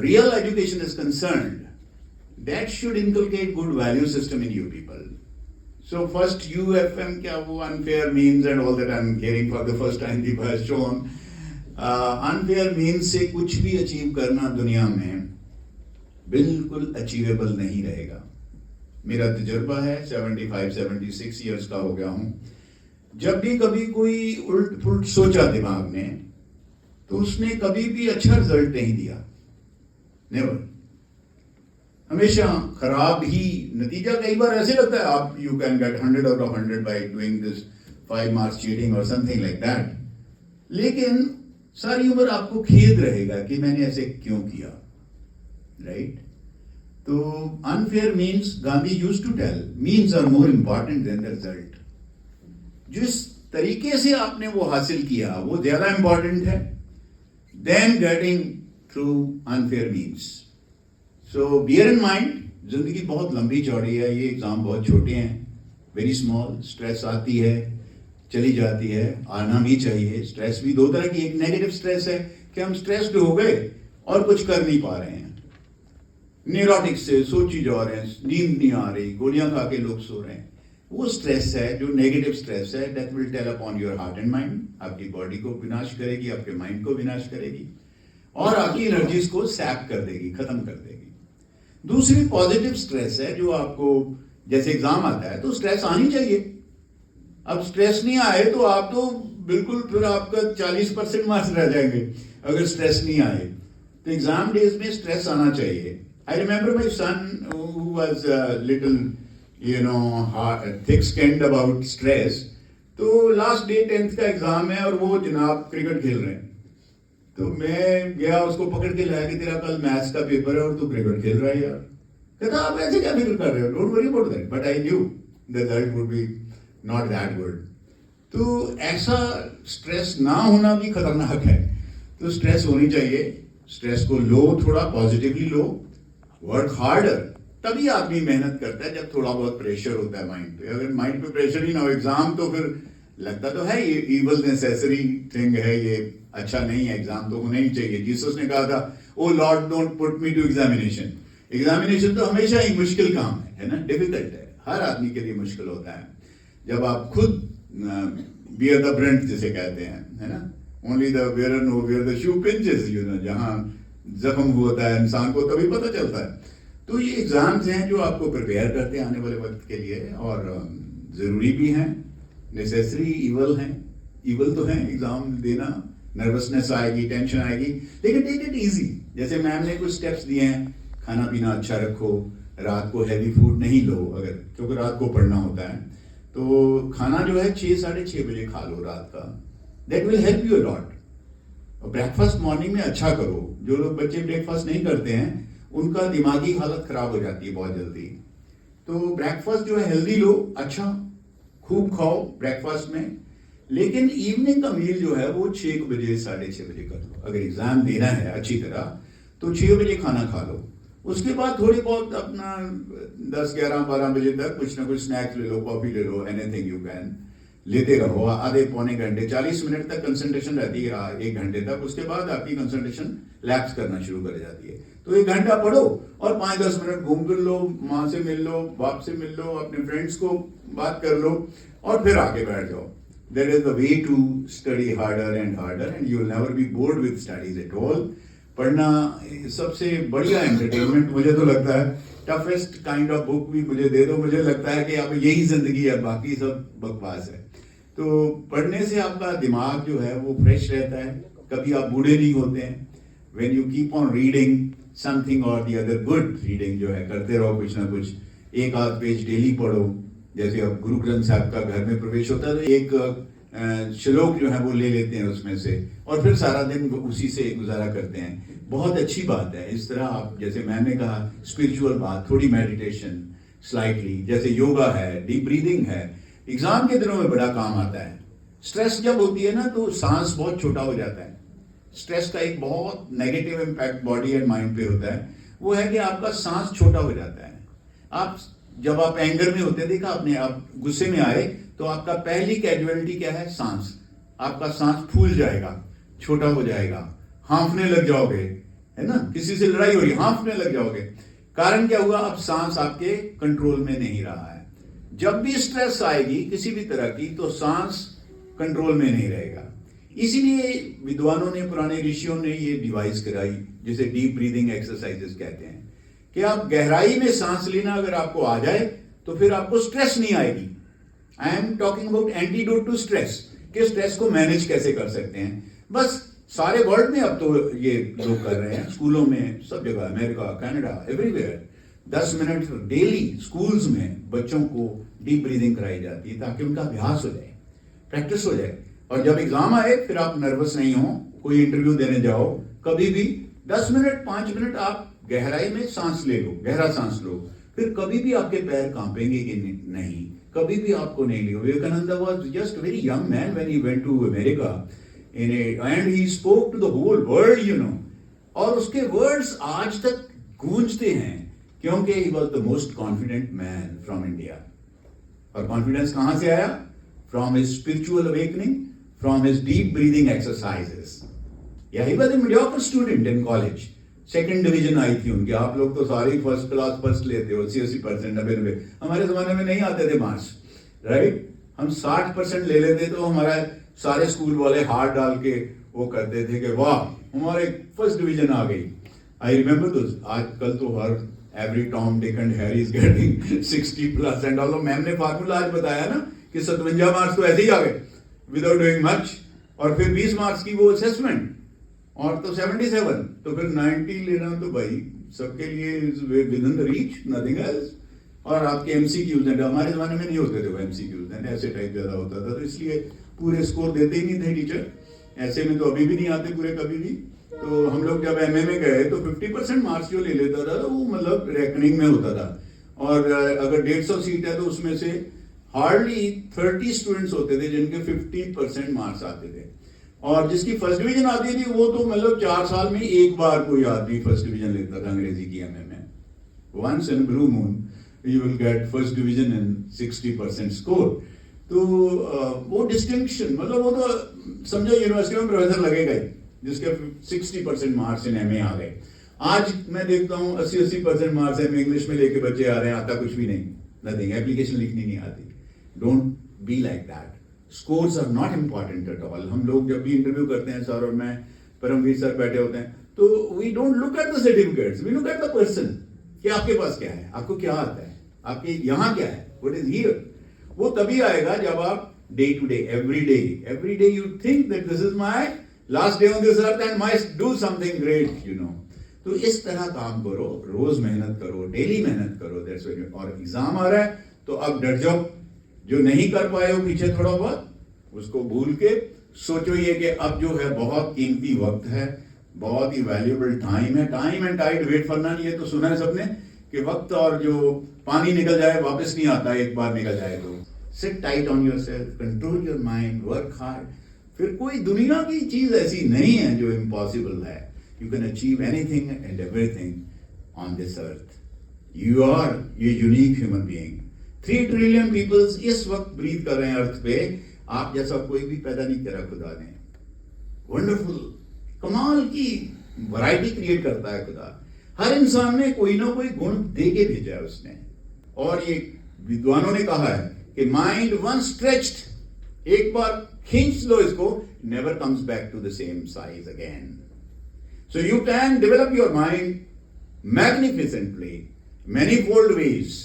real education is concerned, that should inculcate good value system in you people. So first UFM क्या वो unfair means and all that I'm hearing for the first time people have shown. Unfair means से कुछ भी achieve करना दुनिया में बिल्कुल achievable नहीं रहेगा. मेरा तजुर्बा है 75-76 ईयर्स का हो गया हूँ. जब भी कभी कोई उल्ट पुल्ट सोचा दिमाग ने तो उसने कभी भी अच्छा रिजल्ट नहीं दिया. नेवर. हमेशा खराब ही नतीजा. कई बार ऐसे लगता है आप you can get 100 out of 100 by doing this 5 marks cheating और समथिंग लाइक दैट. लेकिन सारी उम्र आपको खेद रहेगा कि मैंने ऐसे क्यों किया. राइट. तो unfair means, Gandhi used to tell, means are more important than the result. जिस तरीके से आपने वो हासिल किया वो ज्यादा इंपॉर्टेंट है than getting through unfair means. So bear in mind, जिंदगी बहुत लंबी चौड़ी है, ये एग्जाम बहुत छोटे हैं, वेरी स्मॉल. स्ट्रेस आती है चली जाती है, आना भी चाहिए. स्ट्रेस भी दो तरह की, एक नेगेटिव स्ट्रेस है कि हम स्ट्रेस्ड हो गए और कुछ कर नहीं पा रहे हैं, न्यूरोटिक से सोची जा रहे हैं, नींद नहीं आ रही, गोलियां खा के लोग सो रहे हैं. वो स्ट्रेस है जो नेगेटिव स्ट्रेस है. That will tell upon your heart and mind. आपकी बॉडी को विनाश करेगी, आपके माइंड को विनाश करेगी और आपकी एनर्जीज को सैप कर देगी, खत्म कर देगी. दूसरी पॉजिटिव स्ट्रेस है जो आपको, जैसे एग्जाम आता है तो स्ट्रेस आनी चाहिए. अब स्ट्रेस नहीं आए तो आप तो बिल्कुल फिर आपका 40% मार्क्स रह जाएंगे अगर स्ट्रेस नहीं आए. तो एग्जाम डेज में स्ट्रेस आना चाहिए. I remember my son who was little thick skinned about stress. तो लास्ट डे 10th का एग्जाम है और वो जनाब क्रिकेट खेल रहे हैं. तो मैं गया उसको पकड़ के लाया कि तेरा कल मैथ्स का पेपर है और तू क्रिकेट खेल रहा है यार. कहता आप ऐसे क्या फिक्र कर रहे हो, don't worry about that. But I knew the result would be not that good. तो ऐसा स्ट्रेस ना होना भी खतरनाक है. तो स्ट्रेस होनी चाहिए. स्ट्रेस को लो, थोड़ा पॉजिटिवली लो, वर्क हार्डर. तभी आदमी मेहनत करता है जब थोड़ा बहुत प्रेशर होता है माइंड पे. अगर माइंड पे प्रेशर ही ना हो एग्जाम, तो फिर लगता तो है ये इवल नेसेसरी थिंग है, ये अच्छा नहीं है, एग्जाम तो होना ही चाहिए. जीसस ने कहा था, O lord don't put me to examination. Examination तो हमेशा ही मुश्किल काम है ना, डिफिकल्ट है, हर आदमी के लिए मुश्किल होता है. जब आप खुद बियर द ब्रंट जिसे कहते हैं, है ना, only the wearer know where the shoe pinches, जहां जख्म होता है इंसान को तभी पता चलता है. तो ये एग्जाम्स हैं जो आपको प्रिपेयर करते हैं आने वाले वक्त के लिए, और जरूरी भी हैं, नेसेसरी इवल हैं. इवल तो है एग्जाम देना, नर्वसनेस आएगी, टेंशन आएगी, लेकिन टेक इट इजी. जैसे मैम ने कुछ स्टेप्स दिए हैं, खाना पीना अच्छा रखो, रात को हैवी फूड नहीं लो, अगर क्योंकि रात को पढ़ना होता है. तो खाना जो है 6-6:30 बजे खा लो रात का. That will help you a lot. Breakfast morning में अच्छा करो. जो लोग बच्चे ब्रेकफास्ट नहीं करते हैं उनका दिमागी हालत खराब हो जाती है बहुत जल्दी. तो ब्रेकफास्ट जो है हेल्दी लो, अच्छा खूब खाओ ब्रेकफास्ट में. लेकिन इवनिंग का मील जो है वो 6 बजे 6:30 बजे कर लो. अगर एग्जाम देना है अच्छी तरह तो 6 बजे खाना खा लो. उसके बाद थोड़ी बहुत अपना 10-11-12 बजे तक कुछ ना कुछ स्नैक्स ले लो, कॉफी ले लो, एनीथिंग यू कैन. लेते रहो आधे-पौने घंटे, 40 मिनट तक कंसंट्रेशन रहती है, 1 घंटे तक. उसके बाद आपकी कंसंट्रेशन लैप्स करना शुरू कर जाती है. तो 1 घंटा पढ़ो और 5-10 मिनट घूम फिर लो, माँ से मिल लो, बाप से मिल लो, अपने फ्रेंड्स को बात कर लो और फिर आके बैठ जाओ. That is the way to study harder and harder, and you will never be bored with studies at all. पढ़ना सबसे बढ़िया एंटरटेनमेंट मुझे तो लगता है. टफेस्ट काइंड ऑफ बुक भी मुझे दे दो, मुझे लगता है कि अब यही जिंदगी है, बाकी सब बकवास है. तो पढ़ने से आपका दिमाग जो है वो फ्रेश रहता है, कभी आप बूढ़े नहीं होते हैं. When you keep on reading something or the other, good reading जो है करते रहो, कुछ ना कुछ 1-8 पेज डेली पढ़ो. जैसे अब गुरु ग्रंथ साहब का घर में प्रवेश होता है तो एक श्लोक जो है वो ले लेते हैं उसमें से और फिर सारा दिन उसी से गुजारा करते हैं. बहुत अच्छी बात है. इस तरह आप, जैसे मैंने कहा, स्पिरिचुअल बात, थोड़ी मेडिटेशन स्लाइटली, जैसे योगा है, डीप ब्रीदिंग है, एग्जाम के दिनों में बड़ा काम आता है. स्ट्रेस जब होती है ना तो सांस बहुत छोटा हो जाता है. स्ट्रेस का एक बहुत negative impact body and mind पे होता है, वो है कि आपका सांस छोटा हो जाता है. आप जब आप एंगर में होते हैं, देखा आपने, आप गुस्से में आए तो आपका पहली कैजुअलिटी क्या है? सांस. आपका सांस फूल जाएगा, छोटा हो जाएगा, हांफने लग जाओगे, है ना, किसी से लड़ाई हो रही, हाँफने लग जाओगे। कारण क्या हुआ? अब सांस आपके कंट्रोल में नहीं रहा है। जब भी स्ट्रेस आएगी किसी भी तरह की, तो सांस कंट्रोल में नहीं रहेगा। इसीलिए विद्वानों ने, पुराने ऋषियों ने ये डिवाइस कराई, जिसे डीप ब्रीदिंग एक्सरसाइजेस कहते हैं, कि आप गहराई में सांस लेना अगर आपको आ जाए तो फिर आपको स्ट्रेस नहीं आएगी। I am talking about antidote to stress, कि स्ट्रेस को मैनेज कैसे कर सकते हैं। बस सारे वर्ल्ड में अब तो ये लोग कर रहे हैं, स्कूलों में, सब जगह, America, Canada, everywhere. 10 minute daily schools में बच्चों को डीप ब्रीदिंग कराई जाती है, ताकि उनका अभ्यास हो जाए, प्रैक्टिस हो जाए, और जब एग्जाम आए फिर आप नर्वस नहीं हो। कोई इंटरव्यू देने जाओ, कभी भी 10 मिनट 5 मिनट आप गहराई में सांस ले लो, गहरा सांस लो, फिर कभी भी आपके पैर कांपेंगे कि नहीं, कभी भी आपको नहीं लेगा। Vivekananda was just very young man when he went to America and he spoke to the whole world, you know, और उसके वर्ड्स आज तक गूंजते हैं, क्योंकि he was the most confident man from India. और कॉन्फिडेंस कहां से आया? From his spiritual awakening, from his deep breathing exercises. या he was a mediocre student in college, second division आई थी उनकी। आप लोग तो सारे फर्स्ट क्लास फर्स्ट लेते हो, 80-80%, 90-90। हमारे जमाने में नहीं आते थे मार्क्स, राइट? हम 60% ले लेते, तो हमारा सारे स्कूल वाले हाथ डाल के वो करते थे कि वाह, हमारे फर्स्ट डिवीजन आ गई। I remember those. आजकल तो हर every Tom Dick and Harry is getting 60+ and all. Ma'am ने फार्मूला आज बताया ना कि 57 मार्क्स तो ऐसे ही आ गए विदाउट डूइंग मच, और फिर 20 मार्क्स की वो असेसमेंट, और तो 77, तो फिर 90 लेना तो भाई सबके लिए with in the reach, nothing else. और आपके एमसीक्यूज, हमारे जमाने में नहीं होते थे वो एमसीक्यूज, ऐसे टाइप ज्यादा होता था, तो इसलिए पूरे स्कोर देते ही नहीं थे टीचर। ऐसे में तो अभी भी नहीं आते पूरे कभी भी। तो हम लोग जब एमए में गए तो 50% मार्क्स जो ले लेता था वो मतलब रैंकिंग में होता था, और अगर 150 सीट है तो उसमें से हार्डली 30 स्टूडेंट्स होते थे जिनके 50% मार्क्स आते थे, और जिसकी फर्स्ट डिवीजन आती थी वो तो मतलब 4 साल में एक बार कोई आदमी फर्स्ट डिवीजन लेता था अंग्रेजी की एमए में। Once in blue moon you will get first division in 60% score. तो वो डिस्टिंक्शन, मतलब वो तो समझो यूनिवर्सिटी में प्रोफेसर लगेगा ही जिसके 60% मार्क्स इन एमए आ गए। आज मैं देखता हूँ 80-80% मार्क्स एमए इंग्लिश में लेके बच्चे आ रहे हैं, आता कुछ भी नहीं, नथिंग, एप्लीकेशन लिखनी नहीं आती। Don't be like that. Scores are not important at all. हम लोग जब भी इंटरव्यू करते हैं, सर और मैं, परमवीर सर बैठे होते हैं, तो we don't look at the certificates, we look at the person, कि आपके पास क्या है, आपको क्या आता है, आपके यहाँ क्या है, व्हाट इज हियर। वो तभी आएगा जब आप day to day, every day you think that this is my last day on this earth and my do something great, you know. तो इस तरह काम करो, रोज मेहनत करो, डेली मेहनत करो, दैट्स व्हाट। और एग्जाम आ रहा है तो अब डर जाओ, जो नहीं कर पाए हो पीछे थोड़ा बहुत, उसको भूल के सोचो ये कि अब जो है बहुत कीमती वक्त है, बहुत ही वैल्यूएबल टाइम है। टाइम एंड टाइड वेट करना नहीं है, तो सुना है सबने कि वक्त और जो पानी निकल जाए वापस नहीं आता, एक बार निकल जाए तो। Seat tight on yourself, control your mind, work hard. फिर कोई दुनिया की चीज ऐसी नहीं है जो इम्पॉसिबल है। You can achieve anything and everything on this earth. You are ये unique human being. 3 trillion peoples इस वक्त ब्रीथ कर रहे हैं अर्थ पे, आप जैसा कोई भी पैदा नहीं करा खुदा ने। वंडरफुल, कमाल की वैरायटी क्रिएट करता है खुदा। हर इंसान में कोई ना कोई गुण दे के भेजा है उसने। और ये विद्वानों ने कहा है कि माइंड वन स्ट्रेच्ड, एक बार खींच लो इसको, never comes back to the same size again. So you can develop your mind magnificently, manifold ways.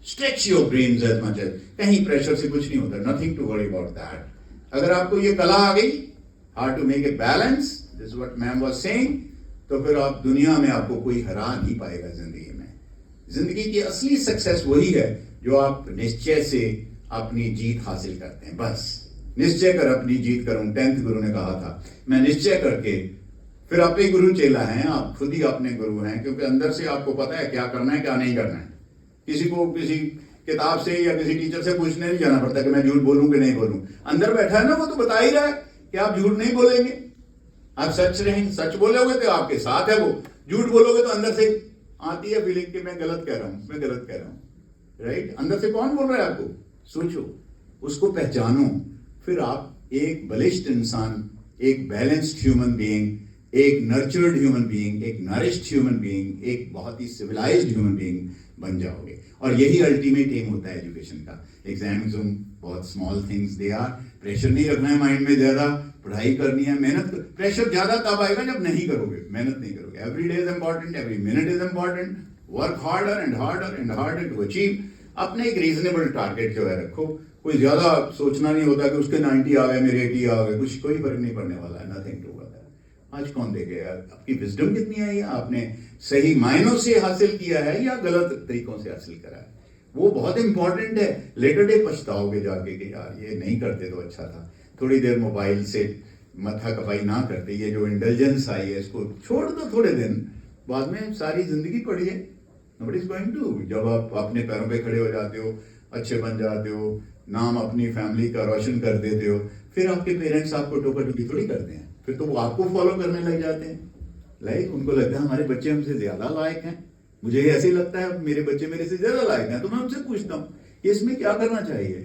Stretch your brains as much as, कहीं प्रेशर से कुछ नहीं होता, nothing to worry about that। अगर आपको ये कला आ गई, how to make a balance, this is what ma'am was saying, तो फिर आप दुनिया में आपको कोई हरा नहीं पाएगा जिंदगी में। जिंदगी की असली सक्सेस वही है जो आप निश्चय से अपनी जीत हासिल करते हैं। बस निश्चय कर अपनी जीत करूं, 10th गुरु ने कहा था, मैं निश्चय करके, फिर आप ही गुरु चेला हैं, आप खुद ही अपने गुरु हैं, क्योंकि अंदर से आपको पता है क्या करना है क्या नहीं करना है। किसी को किसी किताब से या किसी टीचर से पूछने नहीं जाना पड़ता कि मैं झूठ बोलूं कि नहीं बोलूं। अंदर बैठा है ना, वो तो बता ही रहा है कि आप झूठ नहीं बोलेंगे, आप सच रहेंगे। सच बोलोगे तो आपके साथ है वो, झूठ बोलोगे तो अंदर से आती है फीलिंग कि मैं गलत कह रहा हूं, मैं गलत कह रहा हूं, राइट। अंदर से कौन बोल रहा है आपको, सोचो, उसको पहचानो, फिर आप एक बलिष्ठ इंसान, एक बैलेंस्ड ह्यूमन बीइंग एक नर्चर्ड ह्यूमन बीइंग, एक नरिश्ड ह्यूमन बीइंग, एक बहुत ही सिविलाइज्ड ह्यूमन बीइंग बन जाओगे। और यही अल्टीमेट एम होता है एजुकेशन का। एग्जाम्स बहुत small things they are, pressure नहीं रखना है माइंड में ज्यादा, पढ़ाई करनी है, मेहनत। प्रेशर ज्यादा तब आएगा जब नहीं करोगे, मेहनत नहीं करोगे। Every day is important, every minute is important, work harder and harder and harder to achieve. अपने एक रीजनेबल टारगेट जो है रखो, कोई ज्यादा सोचना नहीं होता कि उसके 90 आ गए मेरे 80 आ गए, कुछ कोई फर्क नहीं पड़ने वाला है, नथिंग टू आज कौन देखेगा आपकी विजडम कितनी है, या आपने सही मायनों से हासिल किया है या गलत तरीकों से हासिल करा है, वो बहुत इंपॉर्टेंट है। लेटर डे पछताओगे जाके कि यार ये नहीं करते तो अच्छा था, थोड़ी देर मोबाइल से मथा कपाई ना करते, ये जो इंटेलिजेंस आई है इसको छोड़ दो थोड़े दिन, बाद में सारी जिंदगी पढ़िए। Nobody is going to. जब आप अपने पैरों पे खड़े हो जाते हो, अच्छे बन जाते हो, नाम अपनी फैमिली का रोशन कर देते हो, फिर आपके पेरेंट्स आपको टोका टोकी थोड़ी करते हैं, फिर तो वो आपको फॉलो करने लग जाते हैं। लाइक उनको लगता है हमारे बच्चे हमसे ज्यादा लायक हैं, मुझे ऐसे ही लगता है मेरे बच्चे मेरे से ज्यादा लायक हैं, तो मैं उनसे पूछता हूँ कि इसमें क्या करना चाहिए,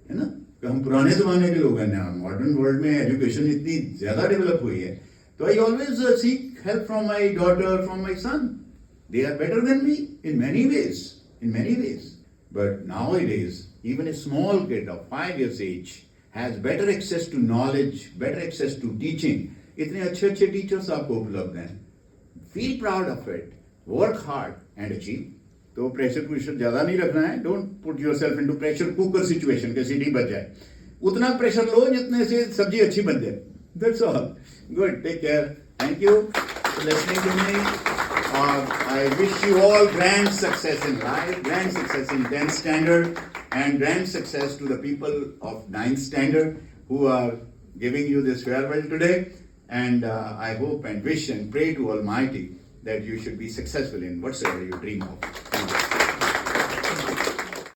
है ना। हम पुराने जमाने के लोग हैं ना, मॉडर्न वर्ल्ड में एजुकेशन इतनी ज्यादा डेवलप हुई है, तो I always seek help from my daughter, from my son. They are better than me in many ways, but now it is even a small kid of 5 years age has better access to knowledge, better access to teaching. इतने अच्छे अच्छे teachers आपको उपलब्ध हैं। Feel proud of it, work hard and achieve. तो pressure कुशर ज्यादा नहीं रखना है, don't put yourself into pressure cooker situation कि सीटी बच जाए। उतना प्रेशर लो जितने से सब्जी अच्छी बन जाए। That's all. Good, take care. Thank you for listening to me. I wish you all grand success in life, grand success in 10th standard, and grand success to the people of 9th standard who are giving you this farewell today. And I hope and wish and pray to Almighty that you should be successful in whatsoever you dream of. Thank you.